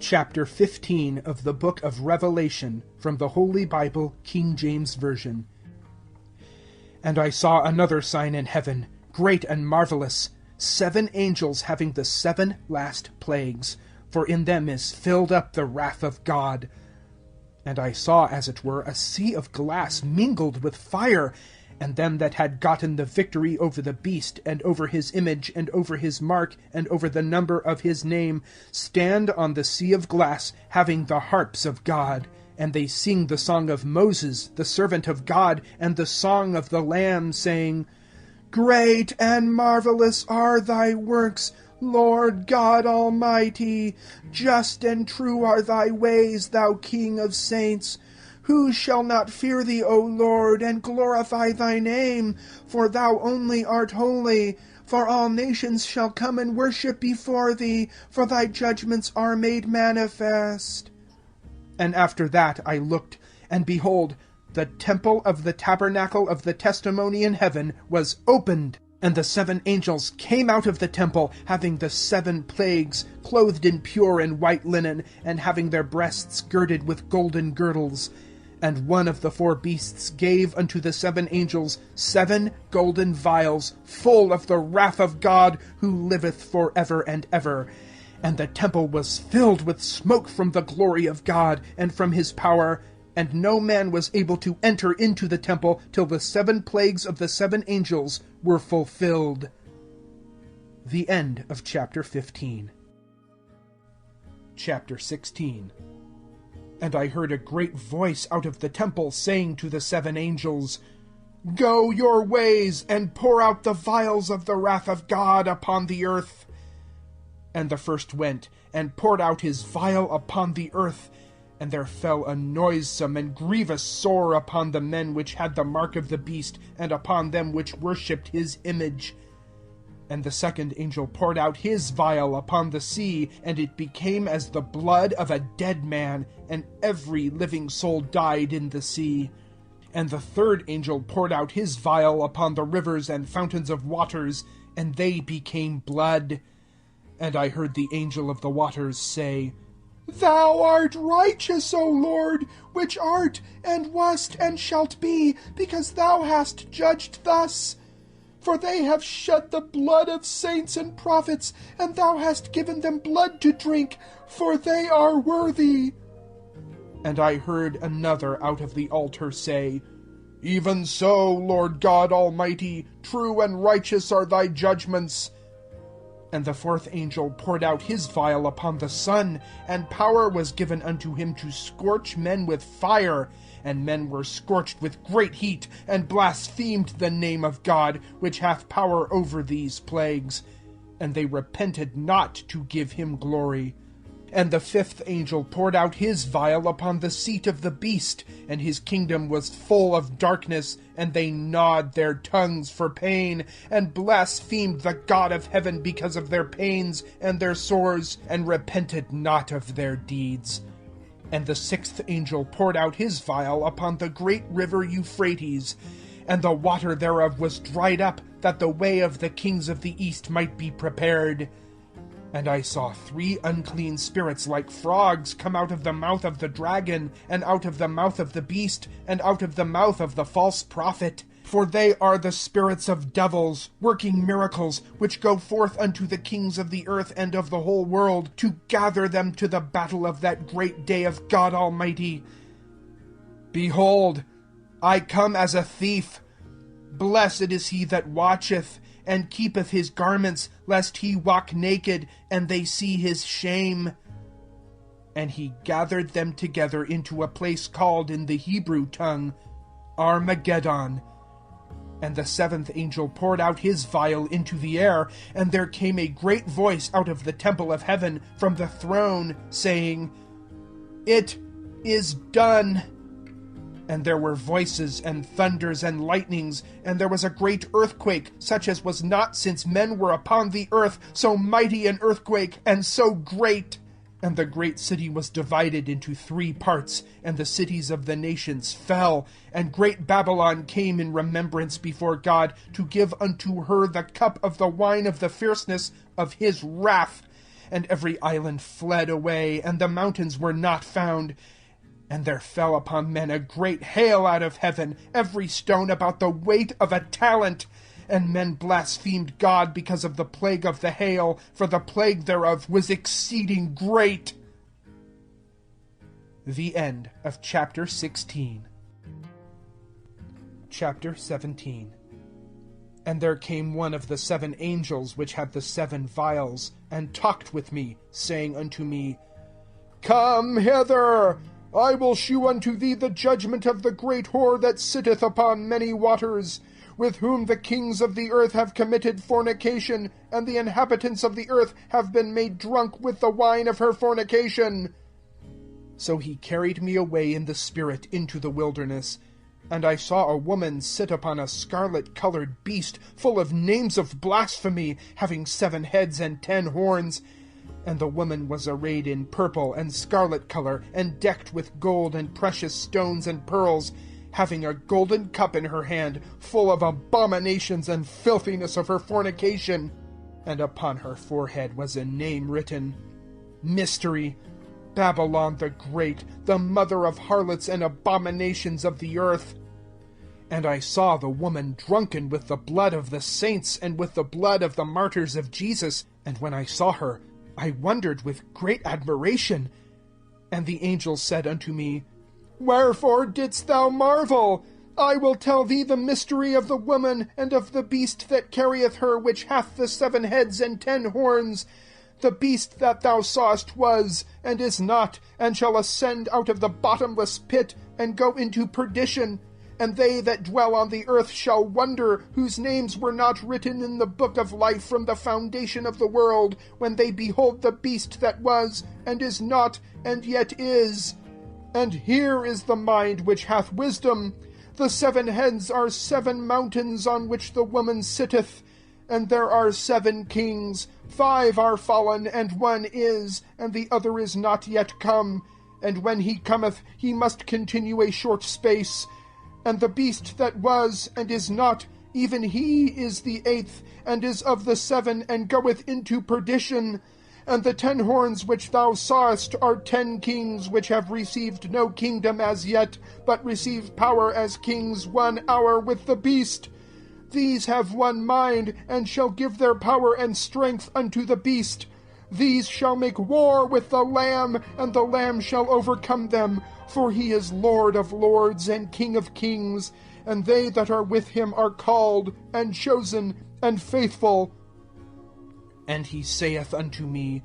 Chapter 15 of the Book of Revelation, from the Holy Bible, King James Version. And I saw another sign in heaven, great and marvelous, 7 angels having the 7 last plagues, for in them is filled up the wrath of God. And I saw, as it were, a sea of glass mingled with fire, and them that had gotten the victory over the beast, and over his image, and over his mark, and over the number of his name, stand on the sea of glass, having the harps of God. And they sing the song of Moses, the servant of God, and the song of the Lamb, saying, Great and marvelous are thy works, Lord God Almighty. Just and true are thy ways, thou King of saints. Who shall not fear thee, O Lord, and glorify thy name? For thou only art holy. For all nations shall come and worship before thee, for thy judgments are made manifest. And after that I looked, and behold, the temple of the tabernacle of the testimony in heaven was opened. And the 7 angels came out of the temple, having the 7 plagues, clothed in pure and white linen, and having their breasts girded with golden girdles. And one of the 4 beasts gave unto the 7 angels 7 golden vials, full of the wrath of God, who liveth for ever and ever. And the temple was filled with smoke from the glory of God, and from his power, and no man was able to enter into the temple till the 7 plagues of the 7 angels were fulfilled. The end of chapter 15. Chapter 16. And I heard a great voice out of the temple saying to the 7 angels, Go your ways, and pour out the vials of the wrath of God upon the earth. And the first went, and poured out his vial upon the earth, and there fell a noisome and grievous sore upon the men which had the mark of the beast, and upon them which worshipped his image. And the second angel poured out his vial upon the sea, and it became as the blood of a dead man, and every living soul died in the sea. And the third angel poured out his vial upon the rivers and fountains of waters, and they became blood. And I heard the angel of the waters say, Thou art righteous, O Lord, which art, and wast, and shalt be, because thou hast judged thus. For they have shed the blood of saints and prophets, and thou hast given them blood to drink, for they are worthy. And I heard another out of the altar say, Even so, Lord God Almighty, true and righteous are thy judgments. And the fourth angel poured out his vial upon the sun, and power was given unto him to scorch men with fire. And men were scorched with great heat, and blasphemed the name of God, which hath power over these plagues. And they repented not to give him glory. And the fifth angel poured out his vial upon the seat of the beast, and his kingdom was full of darkness, and they gnawed their tongues for pain, and blasphemed the God of heaven because of their pains and their sores, and repented not of their deeds. And the sixth angel poured out his vial upon the great river Euphrates, and the water thereof was dried up, that the way of the kings of the east might be prepared. And I saw 3 unclean spirits like frogs come out of the mouth of the dragon, and out of the mouth of the beast, and out of the mouth of the false prophet. For they are the spirits of devils, working miracles, which go forth unto the kings of the earth and of the whole world, to gather them to the battle of that great day of God Almighty. Behold, I come as a thief. Blessed is he that watcheth, and keepeth his garments, lest he walk naked, and they see his shame. And he gathered them together into a place called in the Hebrew tongue Armageddon. And the 7th angel poured out his vial into the air, and there came a great voice out of the temple of heaven from the throne, saying, It is done. And there were voices and thunders and lightnings, and there was a great earthquake, such as was not since men were upon the earth, so mighty an earthquake, and so great. And the great city was divided into 3 parts, and the cities of the nations fell. And great Babylon came in remembrance before God, to give unto her the cup of the wine of the fierceness of his wrath. and every island fled away, and the mountains were not found. And there fell upon men a great hail out of heaven, every stone about the weight of a talent. And men blasphemed God because of the plague of the hail, for the plague thereof was exceeding great. The end of chapter 16. Chapter 17. And there came one of the 7 angels which had the 7 vials, and talked with me, saying unto me, Come hither, I will shew unto thee the judgment of the great whore that sitteth upon many waters, with whom the kings of the earth have committed fornication, and the inhabitants of the earth have been made drunk with the wine of her fornication. So he carried me away in the spirit into the wilderness, and I saw a woman sit upon a scarlet-colored beast, full of names of blasphemy, having 7 heads and 10 horns. And the woman was arrayed in purple and scarlet color, and decked with gold and precious stones and pearls, having a golden cup in her hand, full of abominations and filthiness of her fornication. And upon her forehead was a name written, Mystery, Babylon the Great, the mother of harlots and abominations of the earth. And I saw the woman drunken with the blood of the saints and with the blood of the martyrs of Jesus. And when I saw her, I wondered with great admiration. And the angel said unto me, Wherefore didst thou marvel? I will tell thee the mystery of the woman, and of the beast that carrieth her, which hath the 7 heads and 10 horns. The beast that thou sawest was, and is not, and shall ascend out of the bottomless pit, and go into perdition. And they that dwell on the earth shall wonder, whose names were not written in the book of life from the foundation of the world, when they behold the beast that was, and is not, and yet is. And here is the mind which hath wisdom. The 7 heads are 7 mountains on which the woman sitteth, and there are 7 kings. 5 are fallen, and 1 is, and the other is not yet come. And when he cometh, he must continue a short space. And the beast that was, and is not, even he is the 8th, and is of the 7, and goeth into perdition. And the 10 horns which thou sawest are 10 kings, which have received no kingdom as yet, but receive power as kings 1 hour with the beast. These have one mind, and shall give their power and strength unto the beast. These shall make war with the Lamb, and the Lamb shall overcome them, for he is Lord of lords and King of kings, and they that are with him are called, and chosen, and faithful. And he saith unto me,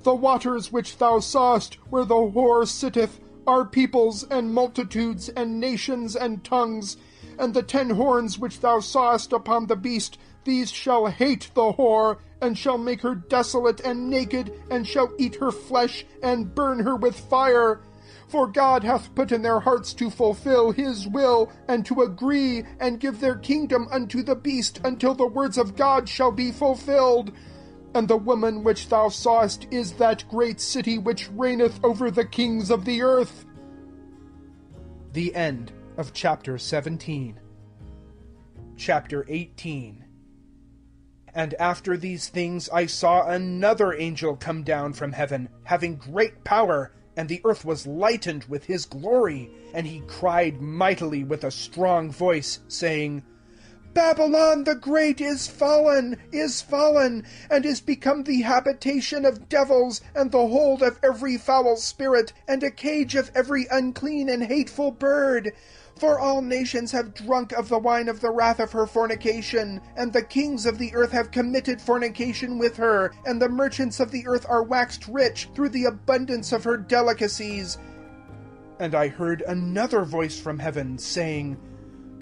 The waters which thou sawest, where the whore sitteth, are peoples, and multitudes, and nations, and tongues. And the 10 horns which thou sawest upon the beast, these shall hate the whore, and shall make her desolate and naked, and shall eat her flesh, and burn her with fire. For God hath put in their hearts to fulfill his will, and to agree, and give their kingdom unto the beast, until the words of God shall be fulfilled. And the woman which thou sawest is that great city which reigneth over the kings of the earth. The end of chapter 17. Chapter 18. And after these things I saw another angel come down from heaven, having great power, and the earth was lightened with his glory. And he cried mightily with a strong voice, saying, Babylon the Great is fallen, and is become the habitation of devils, and the hold of every foul spirit, and a cage of every unclean and hateful bird. For all nations have drunk of the wine of the wrath of her fornication, and the kings of the earth have committed fornication with her, and the merchants of the earth are waxed rich through the abundance of her delicacies. And I heard another voice from heaven, saying,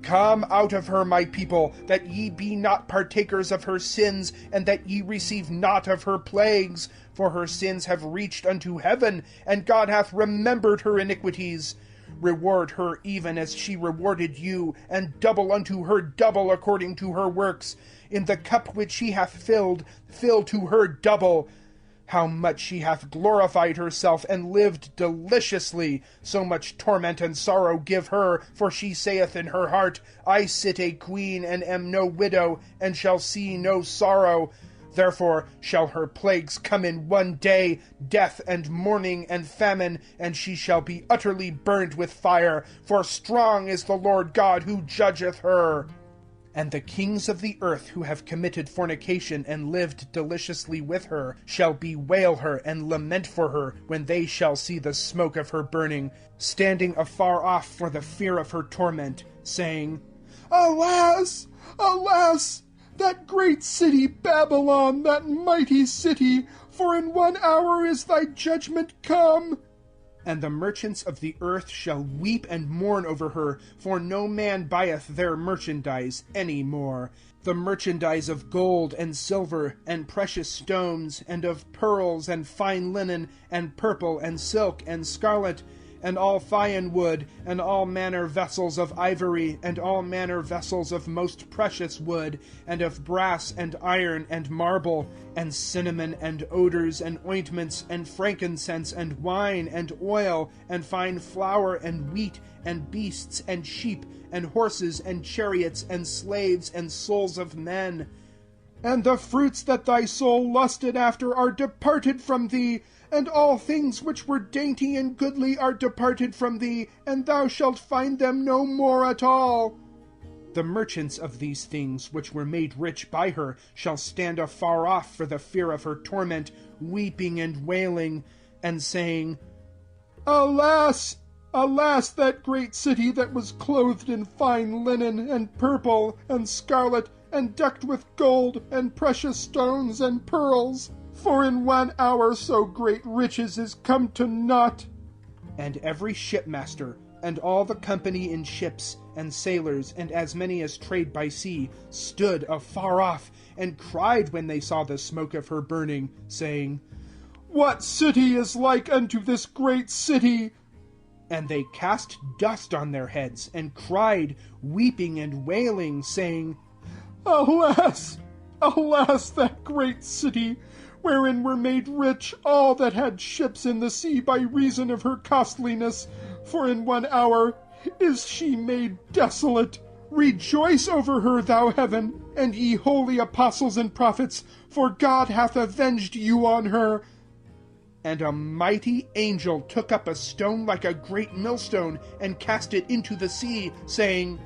Come out of her, my people, that ye be not partakers of her sins, and that ye receive not of her plagues. For her sins have reached unto heaven, and God hath remembered her iniquities. Reward her even as she rewarded you, and double unto her double according to her works. In the cup which she hath filled, fill to her double. How much she hath glorified herself, and lived deliciously, so much torment and sorrow give her, for she saith in her heart, I sit a queen, and am no widow, and shall see no sorrow. Therefore shall her plagues come in one day, death and mourning and famine, and she shall be utterly burned with fire, for strong is the Lord God who judgeth her. And the kings of the earth who have committed fornication and lived deliciously with her shall bewail her and lament for her when they shall see the smoke of her burning, standing afar off for the fear of her torment, saying, Alas! Alas! That great city Babylon, that mighty city, for in 1 hour is thy judgment come. And the merchants of the earth shall weep and mourn over her, for no man buyeth their merchandise any more. The merchandise of gold and silver, and precious stones, and of pearls, and fine linen, and purple, and silk, and scarlet, and all fine wood, and all manner vessels of ivory, and all manner vessels of most precious wood, and of brass, and iron, and marble, and cinnamon, and odors, and ointments, and frankincense, and wine, and oil, and fine flour, and wheat, and beasts, and sheep, and horses, and chariots, and slaves, and souls of men. And the fruits that thy soul lusted after are departed from thee, and all things which were dainty and goodly are departed from thee, and thou shalt find them no more at all. The merchants of these things, which were made rich by her, shall stand afar off for the fear of her torment, weeping and wailing, and saying, Alas! Alas, that great city that was clothed in fine linen, and purple, and scarlet, and decked with gold, and precious stones, and pearls! For in 1 hour so great riches is come to naught. And every shipmaster, and all the company in ships, and sailors, and as many as trade by sea, stood afar off, and cried when they saw the smoke of her burning, saying, What city is like unto this great city? And they cast dust on their heads, and cried, weeping and wailing, saying, Alas! Alas, that great city, wherein were made rich all that had ships in the sea by reason of her costliness, for in 1 hour is she made desolate. Rejoice over her, thou heaven, and ye holy apostles and prophets, for God hath avenged you on her. And a mighty angel took up a stone like a great millstone, and cast it into the sea, saying,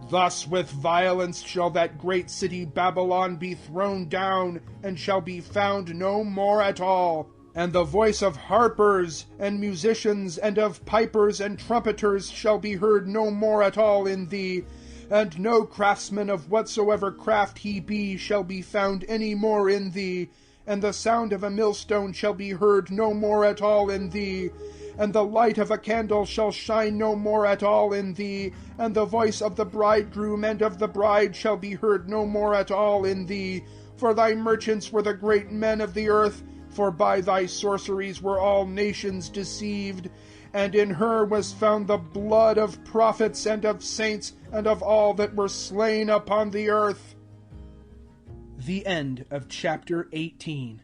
Thus with violence shall that great city Babylon be thrown down, and shall be found no more at all. And the voice of harpers, and musicians, and of pipers, and trumpeters shall be heard no more at all in thee. And no craftsman of whatsoever craft he be shall be found any more in thee. And the sound of a millstone shall be heard no more at all in thee. And the light of a candle shall shine no more at all in thee, and the voice of the bridegroom and of the bride shall be heard no more at all in thee. For thy merchants were the great men of the earth, for by thy sorceries were all nations deceived. And in her was found the blood of prophets and of saints and of all that were slain upon the earth. The end of chapter 18.